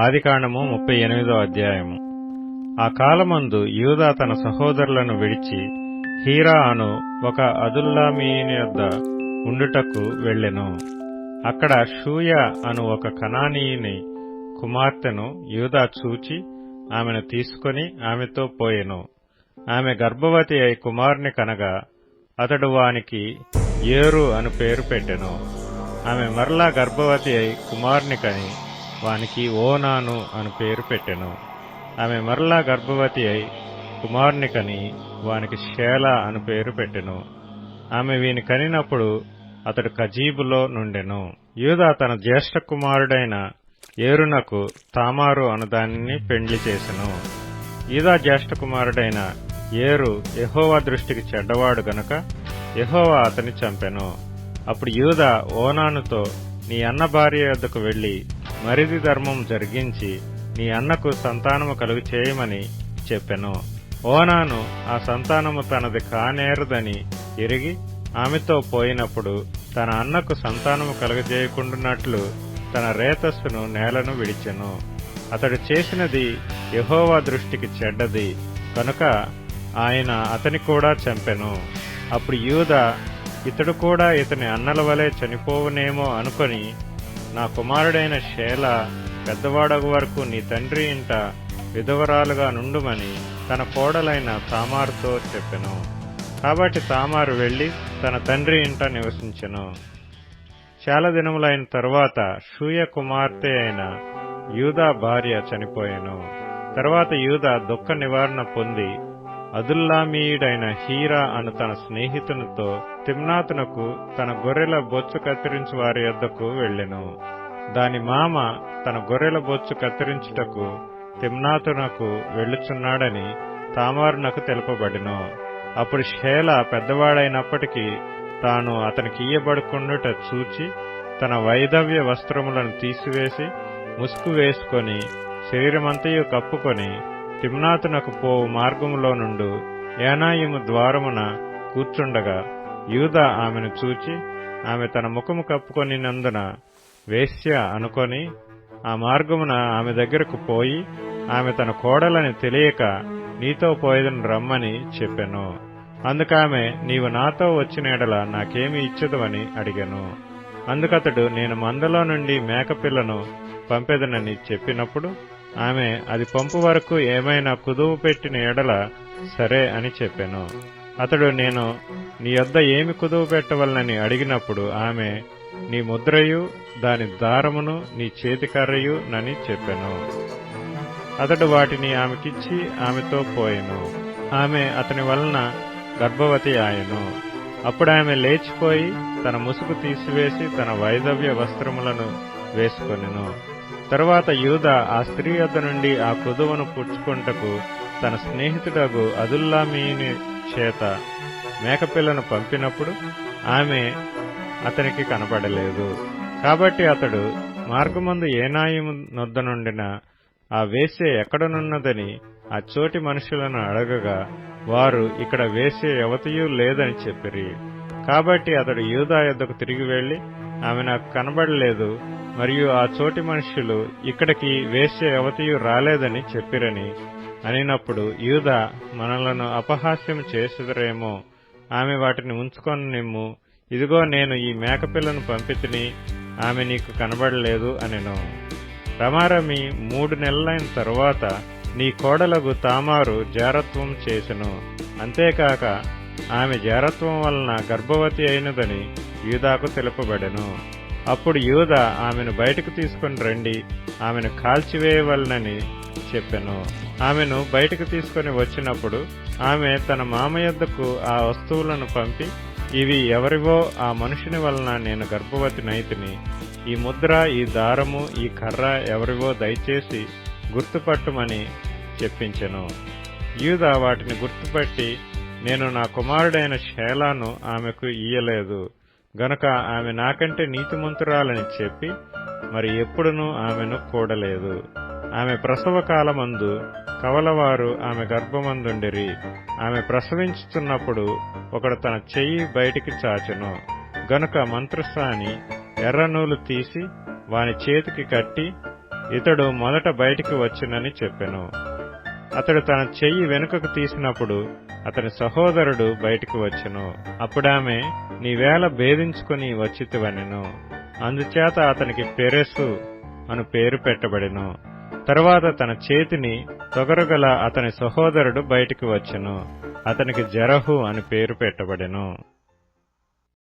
ఆదికాండము 38వ అధ్యాయము. ఆ కాలమందు యూదా తన సహోదరులను విడిచి హీరా అను ఒక అదుల్లామీయుని యొద్ద ఉండుటకు వెళ్ళెను. అక్కడ షూయ అను ఒక కనానీయుని కుమార్తెను యూదా చూచి ఆమెను తీసుకొని ఆమెతో పోయెను. ఆమె గర్భవతి అయి కుమారుని కనగా అతడు వానికి ఏరు అను పేరు పెట్టెను. ఆమె మరలా గర్భవతి అయి కుమారుని కని వానికి ఓనాను అను పేరు పెట్టెను. ఆమె మరలా గర్భవతి అయి కుమారుని కని వానికి షేలా అను పేరు పెట్టెను. ఆమె వీని కనినప్పుడు అతడు కజీబులో నుండెను. యూదా తన జ్యేష్ఠ కుమారుడైన ఏరునకు తామారు అను దానిని పెండ్లి చేసెను. యూదా జ్యేష్ఠ కుమారుడైన ఏరు యెహోవా దృష్టికి చెడ్డవాడు గనుక యెహోవా అతని చంపెను. అప్పుడు యూదా ఓనానుతో, నీ అన్న భార్య యొద్దకు వెళ్లి మరిది ధర్మం జరిగించి నీ అన్నకు సంతానము కలుగు చేయమని చెప్పెను. ఓనాను ఆ సంతానము తనది కానేరదని ఎరిగి ఆమెతో పోయినప్పుడు తన అన్నకు సంతానము కలుగజేయకుండునట్లు తన రేతస్సును నేలను విడిచెను. అతడు చేసినది యెహోవా దృష్టికి చెడ్డది కనుక ఆయన అతని కూడా చంపెను. అప్పుడు యూదా ఇతడు కూడా ఇతని అన్నల వలె చనిపోవునేమో అనుకొని, నా కుమారుడైన షేలా పెద్దవాడగు వరకు నీ తండ్రి ఇంట విధవరాలుగా నుండుమని తన కోడలైన తామారుతో చెప్పెను. కాబట్టి తామారు వెళ్లి తన తండ్రి ఇంట నివసించెను. చాలా దినములైన తరువాత షూయ కుమార్తె అయిన యూదా భార్య చనిపోయెను. తరువాత యూదా దుఃఖ నివారణ పొంది అదుల్లామీయుడైన హీరా అను తన స్నేహితునితో తిమ్నాతునకు తన గొర్రెల బొచ్చు కత్తిరించు వారి యొద్దకు వెళ్ళెను. దాని మామ తన గొర్రెల బొచ్చు కత్తిరించుటకు తిమ్నాతునకు వెళ్ళుచున్నాడని తామారునకు తెలుపబడెను. అప్పుడు షేలా పెద్దవాడైనప్పటికీ తాను అతనికి ఇయ్యబడుకుండుట చూచి తన వైధవ్య వస్త్రములను తీసివేసి ముసుగు వేసుకొని శరీరమంతయు కప్పుకొని తిమ్నాతునకు పోవు మార్గములో నుండు ఏనాయిము ద్వారమున కూర్చుండగా యూదా ఆమెను చూచి ఆమె తన ముఖము కప్పుకొనినందున వేశ్య అనుకొని ఆ మార్గమున ఆమె దగ్గరకు పోయి ఆమె తన కోడలని తెలియక నీతో పోయేదను రమ్మని చెప్పెను. అందుకామె, నీవు నాతో వచ్చిన ఎడల నాకేమి ఇచ్చదవని అడిగెను. అందుకతడు, నేను మందలో నుండి మేకపిల్లను పంపెదనని చెప్పినప్పుడు ఆమె, అది పంపు వరకు ఏమైనా కుదువు పెట్టిన ఎడల సరే అని చెప్పెను. అతడు, నేను నీ యొద్ద ఏమి కుదువు పెట్టవలనని అడిగినప్పుడు ఆమె, నీ ముద్రయు దాని దారమును నీ చేతికర్రయు నని చెప్పెను. అతడు వాటిని ఆమెకిచ్చి ఆమెతో పోయెను. ఆమె అతని వలన గర్భవతి ఆయెను. అప్పుడు ఆమె లేచిపోయి తన ముసుగు తీసివేసి తన వైధవ్య వస్త్రములను వేసుకొనెను. తరువాత యూదా ఆ స్త్రీ యొద్ద నుండి ఆ కుదువను పుచ్చుకొనుటకు తన స్నేహితుడగు అదుల్లామీయుని చేత మేకపిల్లను పంపినప్పుడు ఆమె అతనికి కనపడలేదు. కాబట్టి అతడు మార్గమందు ఏనాయిము నొద్ద నుండిన ఆ వేశ్య ఎక్కడనున్నదని ఆ చోటి మనుషులను అడగగా వారు, ఇక్కడ వేశ్య యవతియూ లేదని చెప్పిరి. కాబట్టి అతడు యూదా యొద్దకు తిరిగి వెళ్లి, ఆమె నాకు కనబడలేదు, మరియు ఆ చోటి మనుష్యులు ఇక్కడికి వేశ్య యవతియు రాలేదని చెప్పిరని అనినప్పుడు యూదా, మనలను అపహాస్యం చేసిదరేమో, ఆమె వాటిని ఉంచుకొని నిమ్ము, ఇదిగో నేను ఈ మేకపిల్లను పంపితిని, ఆమె నీకు కనబడలేదు అనెను. రమారమి 3 నెలలైన తరువాత నీ కోడలగు తామారు జారత్వం చేసెను. అంతేకాక ఆమె జారత్వం వలన గర్భవతి అయినదని యూదాకు తెలుపబడెను. అప్పుడు యూదా, ఆమెను బయటకు తీసుకుని రండి, ఆమెను కాల్చివేయవలనని చెప్పెను. ఆమెను బయటకు తీసుకుని వచ్చినప్పుడు ఆమె తన మామ యొద్దకు ఆ వస్తువులను పంపి, ఇవి ఎవరివో ఆ మనుషుని వలన నేను గర్భవతి నైతిని, ఈ ముద్ర, ఈ దారము, ఈ కర్ర ఎవరివో దయచేసి గుర్తుపట్టుమని చెప్పించెను. యూదా వాటిని గుర్తుపట్టి, నేను నా కుమారుడైన షేలాను ఆమెకు ఇయ్యలేదు గనుక ఆమె నాకంటే నీతిమంతురాలని చెప్పి మరి ఎప్పుడునూ ఆమెను కూడలేదు. ఆమె ప్రసవ కాలమందు కవలవారు ఆమె గర్భమందుండిరి. ఆమె ప్రసవించుతున్నప్పుడు ఒకడు తన చెయ్యి బయటికి చాచెను గనుక మంత్రసాని ఎర్రనూలు తీసి వాని చేతికి కట్టి ఇతడు మొదట బయటికి వచ్చునని చెప్పెను. అతడు తన చెయ్యి వెనుకకు తీసినప్పుడు అతని సహోదరుడు బయటికి వచ్చెను. అప్పుడామె, నీవేళ భేదించుకుని వచ్చితివనెను. అందుచేత అతనికి పెరెసు అను పేరు పెట్టబడెను. తరువాత తన చేతిని తొగరుగల అతని సహోదరుడు బయటికి వచ్చెను. అతనికి జెరహు అని పేరు పెట్టబడెను.